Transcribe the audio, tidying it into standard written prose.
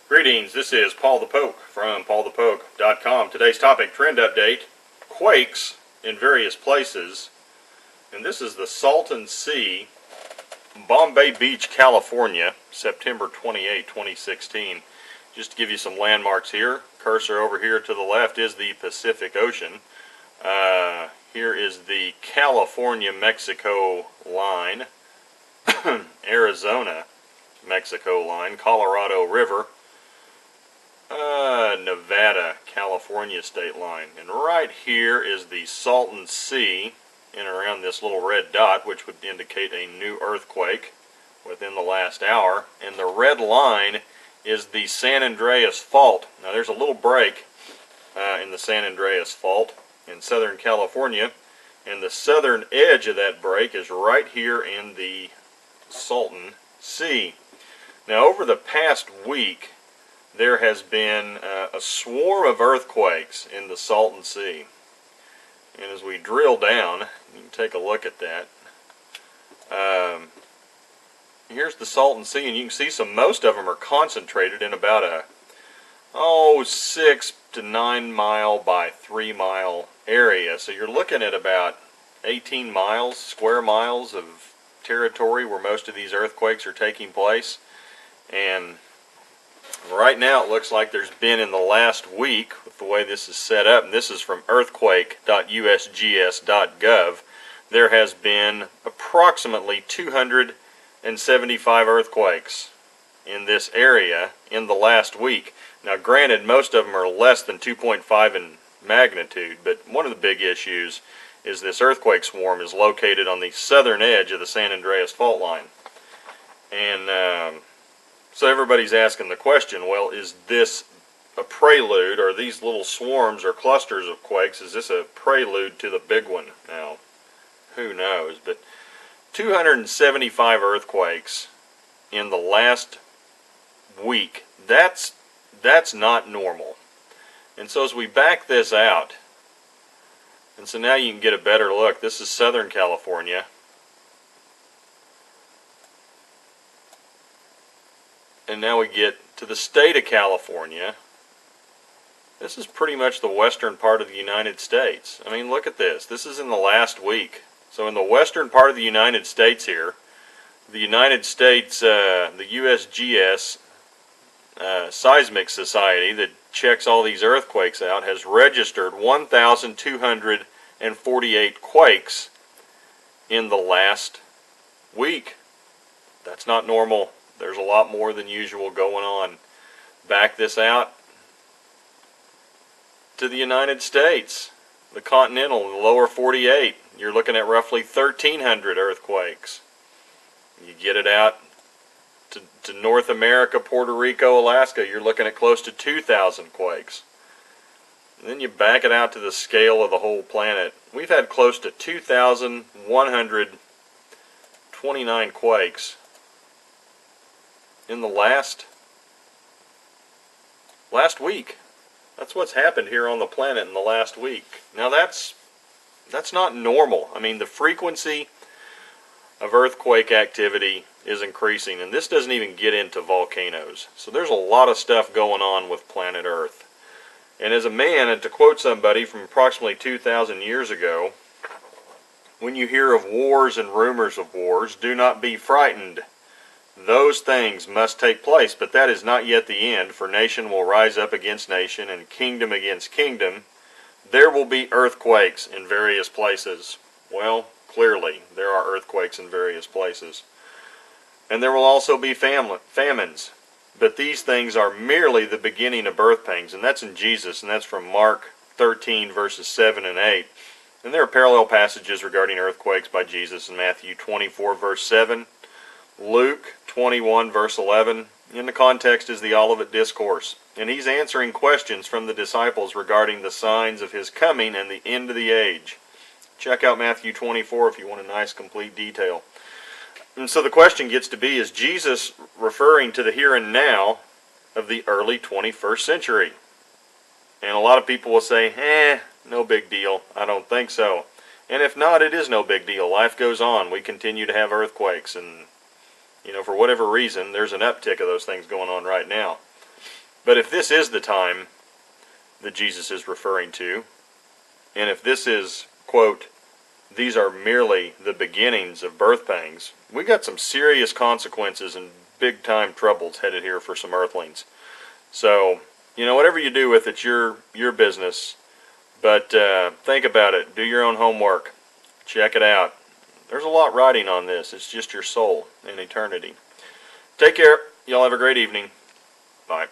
Greetings, this is Paul the Poke from paulthepoke.com. Today's topic, trend update, quakes in various places. And this is the Salton Sea, Bombay Beach, California, September 28, 2016. Just to give you some landmarks here, cursor over here to the left is the Pacific Ocean. Here is the California-Mexico line, Arizona-Mexico line, Colorado River, Nevada-California state line. And right here is the Salton Sea, in and around this little red dot, which would indicate a new earthquake within the last hour. And the red line is the San Andreas Fault. Now there's a little break in the San Andreas Fault in Southern California, and the southern edge of that break is right here in the Salton Sea. Now over the past week, there has been a swarm of earthquakes in the Salton Sea. And as we drill down, you can take a look at that. Here's the Salton Sea, and you can see most of them are concentrated in about a 6 to 9 mile by 3 mile area. So you're looking at about 18 miles, square miles of territory where most of these earthquakes are taking place. And right now it looks like there's been, in the last week, with the way this is set up, and this is from earthquake.usgs.gov, there has been approximately 275 earthquakes in this area in the last week. Now granted, most of them are less than 2.5 in magnitude, but one of the big issues is this earthquake swarm is located on the southern edge of the San Andreas Fault line. And so everybody's asking the question, well, is this a prelude, or these little swarms or clusters of quakes, is this a prelude to the big one? Now, who knows, but 275 earthquakes in the last week, that's not normal. And so as we back this out, and so now you can get a better look, this is Southern California. And now we get to the state of California. This is pretty much the western part of the United States. I mean, look at this. This is in the last week. So in the western part of the United States here, the United States, the USGS Seismic Society that checks all these earthquakes out, has registered 1,248 quakes in the last week. That's not normal. There's a lot more than usual going on. Back this out to the United States, the continental, the lower 48. You're looking at roughly 1,300 earthquakes. You get it out to North America, Puerto Rico, Alaska, you're looking at close to 2,000 quakes. And then you back it out to the scale of the whole planet. We've had close to 2,129 quakes in the last week. That's what's happened here on the planet in the last week. Now that's not normal. I mean, the frequency of earthquake activity is increasing, and this doesn't even get into volcanoes. So there's a lot of stuff going on with planet Earth. And as a man, and to quote somebody from approximately 2,000 years ago, when you hear of wars and rumors of wars, do not be frightened. Those things must take place, but that is not yet the end, for nation will rise up against nation, and kingdom against kingdom. There will be earthquakes in various places. Well, clearly, there are earthquakes in various places. And there will also be famines. But these things are merely the beginning of birth pangs, and that's in Jesus, and that's from Mark 13, verses 7 and 8. And there are parallel passages regarding earthquakes by Jesus in Matthew 24, verse 7, Luke 21, verse 11. In the context is the Olivet Discourse, and he's answering questions from the disciples regarding the signs of his coming and the end of the age. Check out Matthew 24 if you want a nice complete detail. And so the question gets to be, is Jesus referring to the here and now of the early 21st century? And a lot of people will say, no big deal. I don't think so. And if not, it is no big deal. Life goes on. We continue to have earthquakes, and for whatever reason, there's an uptick of those things going on right now. But if this is the time that Jesus is referring to, and if this is, quote, these are merely the beginnings of birth pangs, we got some serious consequences and big time troubles headed here for some earthlings. So, whatever you do with it's your business. But think about it. Do your own homework. Check it out. There's a lot riding on this. It's just your soul in eternity. Take care. Y'all have a great evening. Bye.